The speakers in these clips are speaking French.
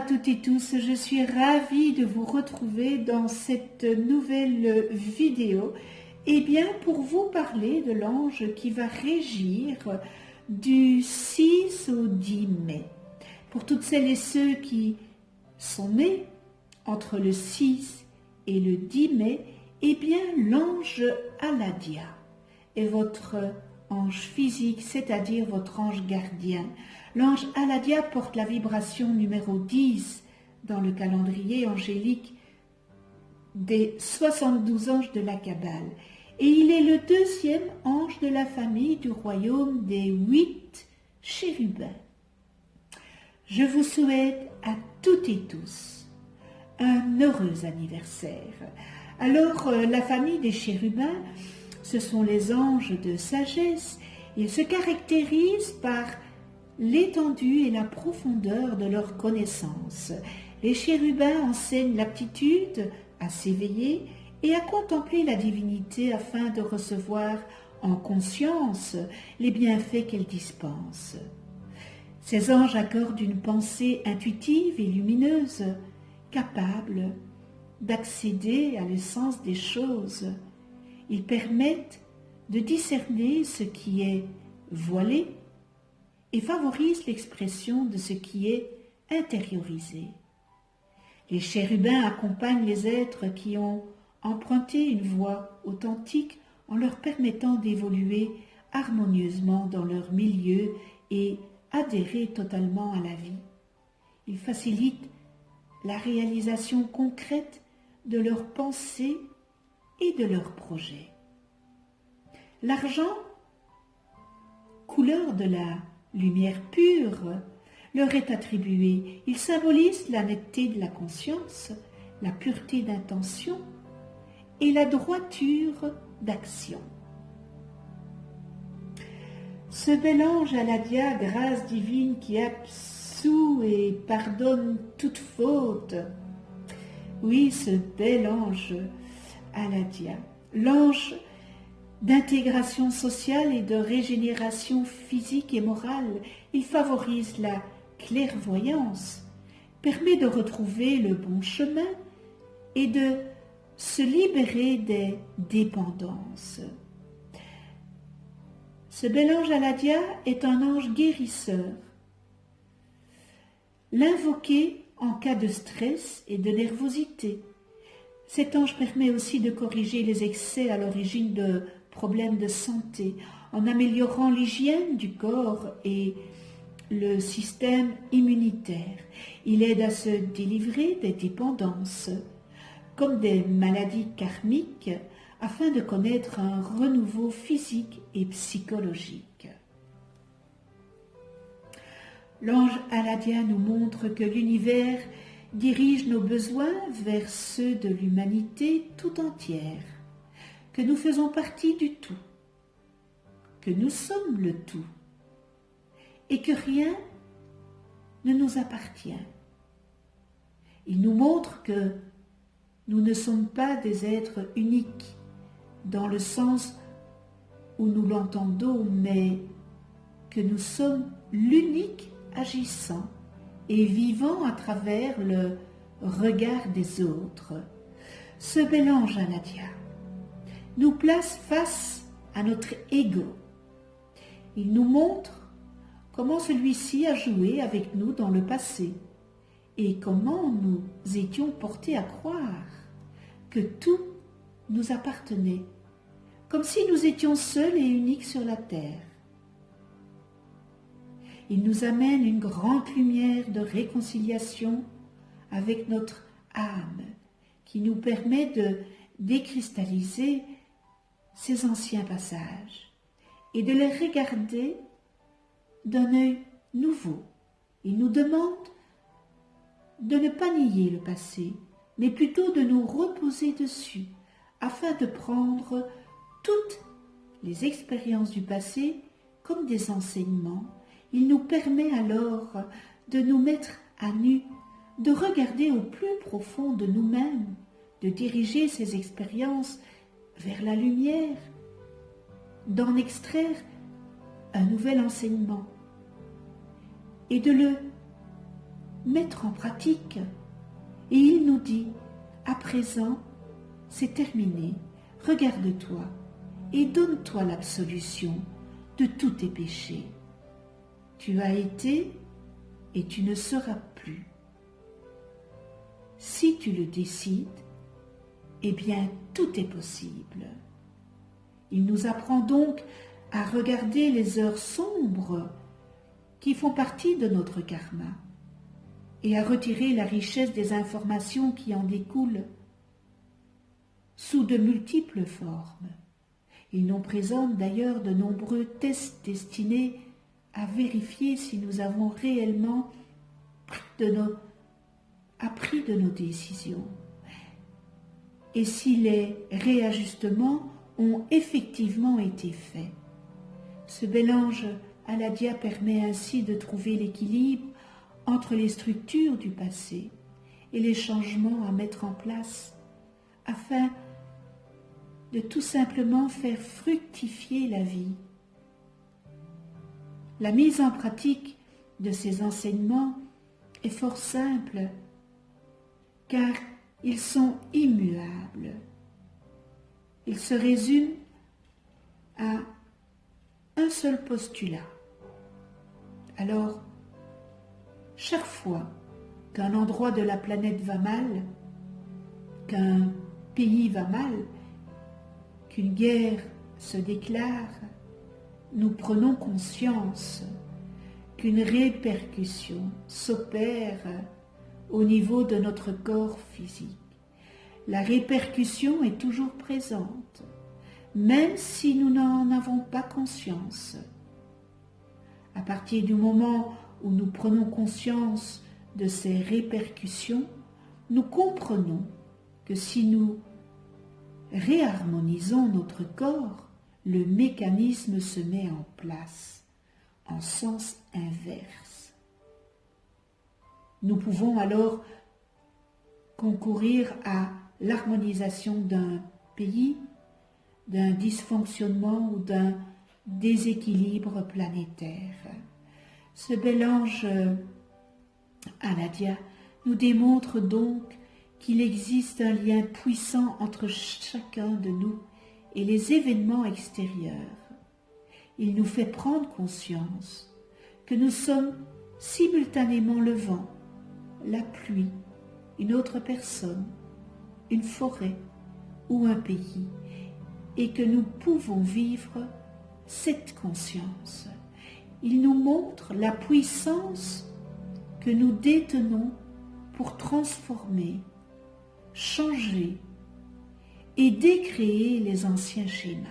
toutes et tous, je suis ravie de vous retrouver dans cette nouvelle vidéo pour vous parler de l'ange qui va régir du 6 au 10 mai. Pour toutes celles et ceux qui sont nés entre le 6 et le 10 mai, l'ange Aladia est votre ange physique, c'est-à-dire votre ange gardien. L'ange Aladia porte la vibration numéro 10 dans le calendrier angélique des 72 anges de la Kabbale. Et il est le deuxième ange de la famille du royaume des 8 chérubins. Je vous souhaite à toutes et tous un heureux anniversaire. Alors, la famille des chérubins, ce sont les anges de sagesse. Ils se caractérisent par l'étendue et la profondeur de leur connaissance. Les chérubins enseignent l'aptitude à s'éveiller et à contempler la divinité afin de recevoir en conscience les bienfaits qu'elle dispense. Ces anges accordent une pensée intuitive et lumineuse, capable d'accéder à l'essence des choses. Ils permettent de discerner ce qui est voilé et favorisent l'expression de ce qui est intériorisé. Les chérubins accompagnent les êtres qui ont emprunté une voie authentique en leur permettant d'évoluer harmonieusement dans leur milieu et adhérer totalement à la vie. Ils facilitent la réalisation concrète de leurs pensées et de leurs projets. L'argent, couleur de la lumière pure, leur est attribué. Il symbolise la netteté de la conscience, la pureté d'intention et la droiture d'action. Ce bel ange Aladia, grâce divine qui absout et pardonne toute faute. Oui, ce bel ange Aladia, l'ange d'intégration sociale et de régénération physique et morale, il favorise la clairvoyance, permet de retrouver le bon chemin et de se libérer des dépendances. Ce bel ange Aladia est un ange guérisseur. L'invoquer en cas de stress et de nervosité. Cet ange permet aussi de corriger les excès à l'origine de problèmes de santé, en améliorant l'hygiène du corps et le système immunitaire. Il aide à se délivrer des dépendances, comme des maladies karmiques, afin de connaître un renouveau physique et psychologique. L'ange Aladia nous montre que l'univers dirige nos besoins vers ceux de l'humanité tout entière, que nous faisons partie du tout, que nous sommes le tout, et que rien ne nous appartient. Il nous montre que nous ne sommes pas des êtres uniques, dans le sens où nous l'entendons, mais que nous sommes l'unique agissant et vivant à travers le regard des autres. Ce bel ange Aladia nous place face à notre ego. Il nous montre comment celui-ci a joué avec nous dans le passé et comment nous étions portés à croire que tout nous appartenait, comme si nous étions seuls et uniques sur la terre. Il nous amène une grande lumière de réconciliation avec notre âme, qui nous permet de décristalliser ces anciens passages et de les regarder d'un œil nouveau. Il nous demande de ne pas nier le passé, mais plutôt de nous reposer dessus, afin de prendre toutes les expériences du passé comme des enseignements. Il nous permet alors de nous mettre à nu, de regarder au plus profond de nous-mêmes, de diriger ces expériences vers la lumière, d'en extraire un nouvel enseignement et de le mettre en pratique. Et il nous dit, à présent, c'est terminé, regarde-toi et donne-toi l'absolution de tous tes péchés. Tu as été et tu ne seras plus. Si tu le décides, eh bien tout est possible. Il nous apprend donc à regarder les heures sombres qui font partie de notre karma et à retirer la richesse des informations qui en découlent sous de multiples formes. Il nous présente d'ailleurs de nombreux tests destinés à vérifier si nous avons réellement appris de nos décisions et si les réajustements ont effectivement été faits. Ce bel ange Aladia permet ainsi de trouver l'équilibre entre les structures du passé et les changements à mettre en place afin de tout simplement faire fructifier la vie. La mise en pratique de ces enseignements est fort simple car ils sont immuables. Ils se résument à un seul postulat. Alors, chaque fois qu'un endroit de la planète va mal, qu'un pays va mal, qu'une guerre se déclare, nous prenons conscience qu'une répercussion s'opère au niveau de notre corps physique. La répercussion est toujours présente, même si nous n'en avons pas conscience. À partir du moment où nous prenons conscience de ces répercussions, nous comprenons que si nous réharmonisons notre corps, le mécanisme se met en place en sens inverse. Nous pouvons alors concourir à l'harmonisation d'un pays, d'un dysfonctionnement ou d'un déséquilibre planétaire. Ce bel ange Aladia nous démontre donc qu'il existe un lien puissant entre chacun de nous et les événements extérieurs. Il nous fait prendre conscience que nous sommes simultanément le vent, la pluie, une autre personne, une forêt ou un pays, et que nous pouvons vivre cette conscience. Il nous montre la puissance que nous détenons pour transformer, changer et décréer les anciens schémas.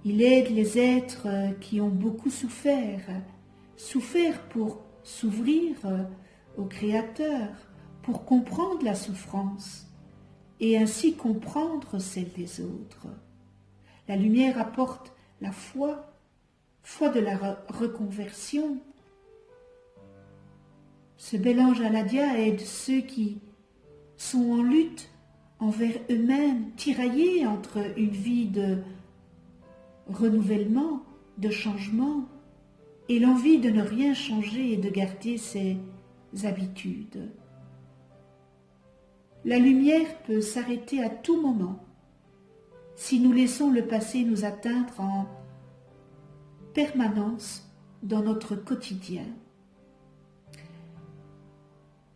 Il aide les êtres qui ont beaucoup souffert pour s'ouvrir au Créateur, pour comprendre la souffrance et ainsi comprendre celle des autres. La lumière apporte la foi de la reconversion. Ce bel ange Aladia aide ceux qui sont en lutte envers eux-mêmes, tiraillés entre une vie de renouvellement, de changement, et l'envie de ne rien changer et de garder ses habitudes. La lumière peut s'arrêter à tout moment si nous laissons le passé nous atteindre en permanence dans notre quotidien.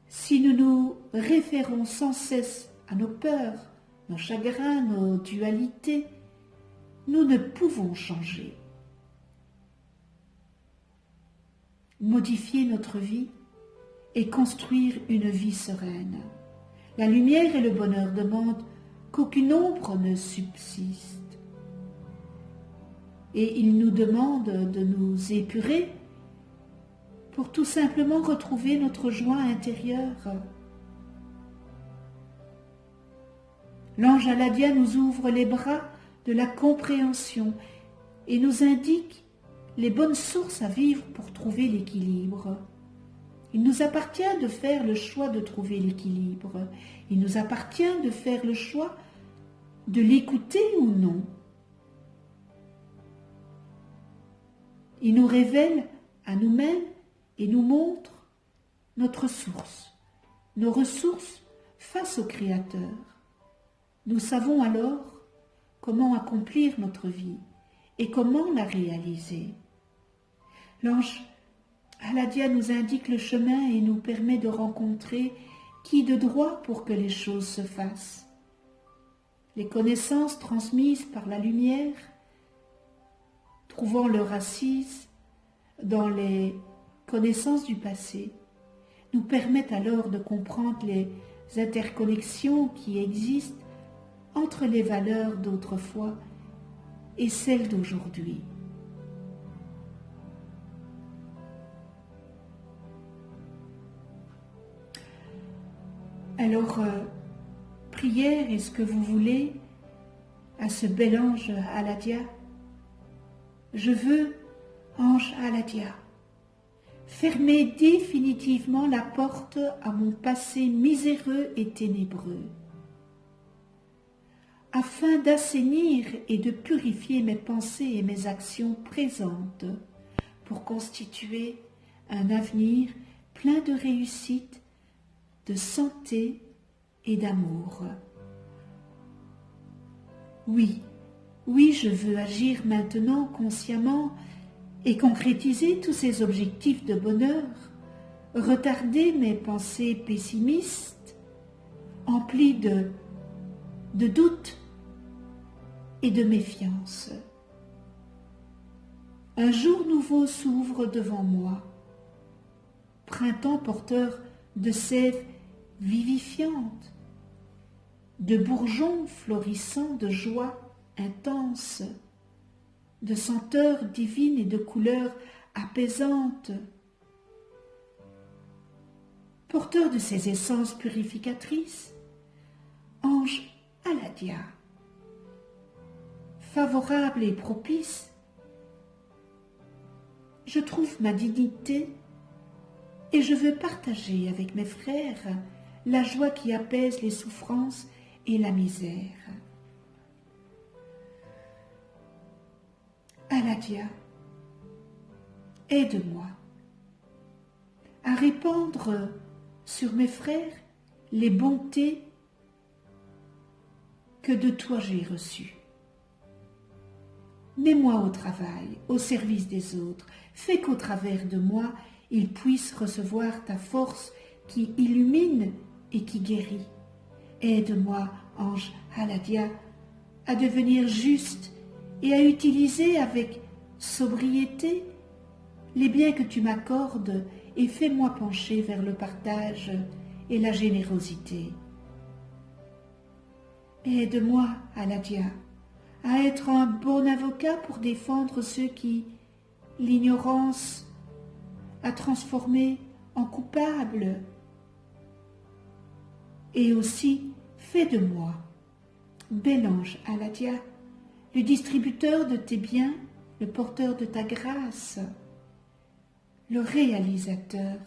Si nous nous référons sans cesse à nos peurs, nos chagrins, nos dualités, nous ne pouvons changer. Modifier notre vie et construire une vie sereine. La lumière et le bonheur demandent qu'aucune ombre ne subsiste. Et il nous demande de nous épurer pour tout simplement retrouver notre joie intérieure. L'ange Aladia nous ouvre les bras de la compréhension et nous indique les bonnes sources à vivre pour trouver l'équilibre. Il nous appartient de faire le choix de trouver l'équilibre. Il nous appartient de faire le choix de l'écouter ou non. Il nous révèle à nous-mêmes et nous montre notre source, nos ressources face au Créateur. Nous savons alors comment accomplir notre vie et comment la réaliser. L'ange Aladia nous indique le chemin et nous permet de rencontrer qui de droit pour que les choses se fassent. Les connaissances transmises par la lumière, trouvant leur assise dans les connaissances du passé, nous permettent alors de comprendre les interconnexions qui existent entre les valeurs d'autrefois et celles d'aujourd'hui. Alors, prière, est-ce que vous voulez à ce bel ange Aladia? Je veux, ange Aladia, fermer définitivement la porte à mon passé miséreux et ténébreux, afin d'assainir et de purifier mes pensées et mes actions présentes pour constituer un avenir plein de réussite, de santé et d'amour. Oui, je veux agir maintenant consciemment et concrétiser tous ces objectifs de bonheur, retarder mes pensées pessimistes, emplies de doutes et de méfiance. Un jour nouveau s'ouvre devant moi, printemps porteur de sève vivifiante, de bourgeons florissants de joie intense, de senteurs divines et de couleurs apaisantes, porteur de ces essences purificatrices, ange Aladia, favorable et propice, je trouve ma dignité et je veux partager avec mes frères la joie qui apaise les souffrances et la misère. Aladia, aide-moi à répandre sur mes frères les bontés que de toi j'ai reçues. Mets-moi au travail, au service des autres. Fais qu'au travers de moi, ils puissent recevoir ta force qui illumine et qui guérit. Aide-moi, ange Aladia, à devenir juste et à utiliser avec sobriété les biens que tu m'accordes et fais-moi pencher vers le partage et la générosité. Aide-moi, Aladia, à être un bon avocat pour défendre ceux qui, l'ignorance, a transformé en coupables. Et aussi, fais de moi, bel ange Aladia, le distributeur de tes biens, le porteur de ta grâce, le réalisateur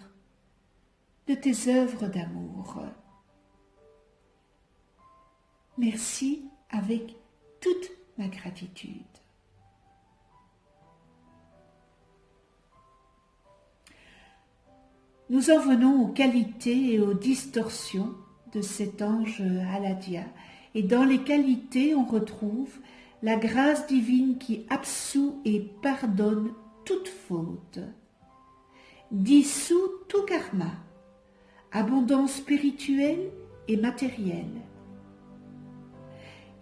de tes œuvres d'amour. Merci avec toute ma gratitude. Nous en venons aux qualités et aux distorsions de cet ange Aladia. Et dans les qualités, on retrouve la grâce divine qui absout et pardonne toute faute, dissout tout karma, abondance spirituelle et matérielle,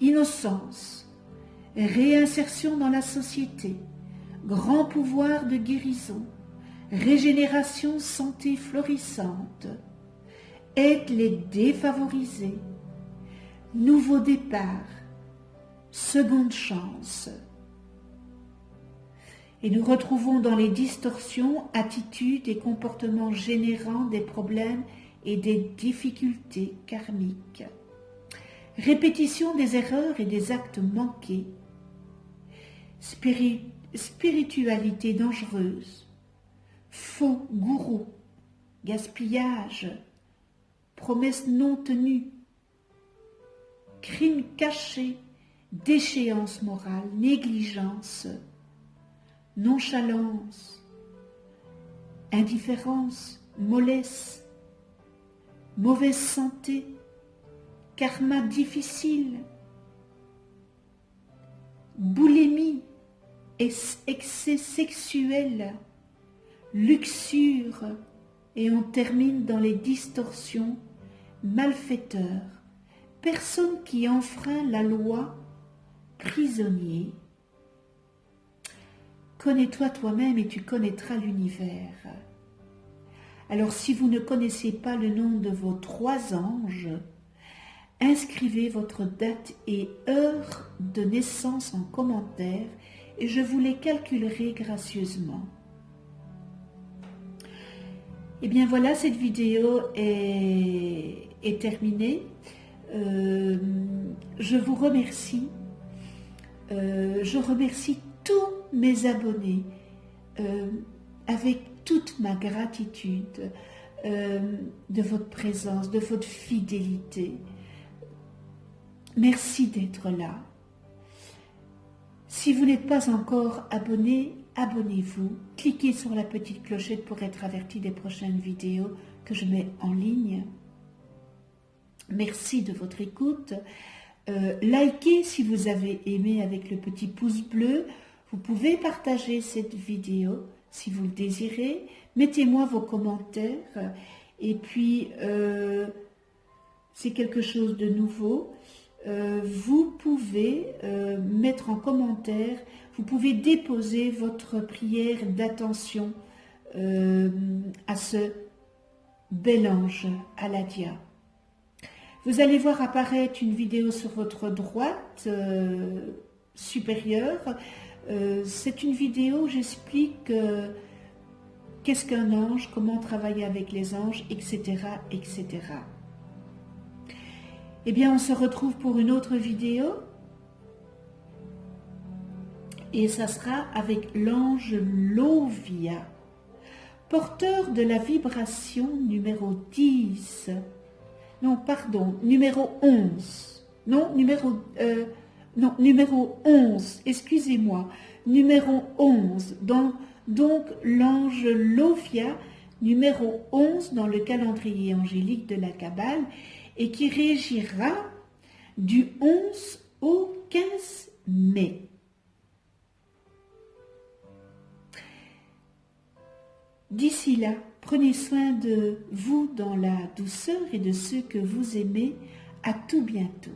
innocence, réinsertion dans la société, grand pouvoir de guérison, régénération, santé florissante, aide les défavorisés, nouveau départ, seconde chance. Et nous retrouvons dans les distorsions, attitudes et comportements générant des problèmes et des difficultés karmiques. Répétition des erreurs et des actes manqués. Spiritualité dangereuse. Faux gourou. Gaspillage. Promesses non tenues. Crimes cachés. Déchéance morale. Négligence. Nonchalance, indifférence, mollesse, mauvaise santé, karma difficile, boulimie, excès sexuel, luxure, et on termine dans les distorsions, malfaiteur, personne qui enfreint la loi, prisonnier. Connais-toi toi-même et tu connaîtras l'univers. Alors si vous ne connaissez pas le nom de vos 3 anges, inscrivez votre date et heure de naissance en commentaire et je vous les calculerai gracieusement. Et bien voilà, cette vidéo est terminée. Je vous remercie. Je remercie tous mes abonnés avec toute ma gratitude de votre présence, de votre fidélité. Merci d'être là. Si vous n'êtes pas encore abonné, abonnez-vous. Cliquez sur la petite clochette pour être averti des prochaines vidéos que je mets en ligne. Merci de votre écoute. Likez si vous avez aimé avec le petit pouce bleu. Vous pouvez partager cette vidéo si vous le désirez. Mettez-moi vos commentaires. Et puis, c'est quelque chose de nouveau. Vous pouvez mettre en commentaire, vous pouvez déposer votre prière d'attention à ce bel ange, Aladia. Vous allez voir apparaître une vidéo sur votre droite supérieure. C'est une vidéo où j'explique qu'est-ce qu'un ange, comment travailler avec les anges, etc., etc. Eh bien, on se retrouve pour une autre vidéo et ça sera avec l'ange Lovia, porteur de la vibration numéro 10. Non, pardon, numéro 11. Non, numéro 11, excusez-moi, numéro 11. Donc l'ange Lovia, numéro 11 dans le calendrier angélique de la Kabbale, et qui régira du 11 au 15 mai. D'ici là, prenez soin de vous dans la douceur et de ceux que vous aimez. À tout bientôt.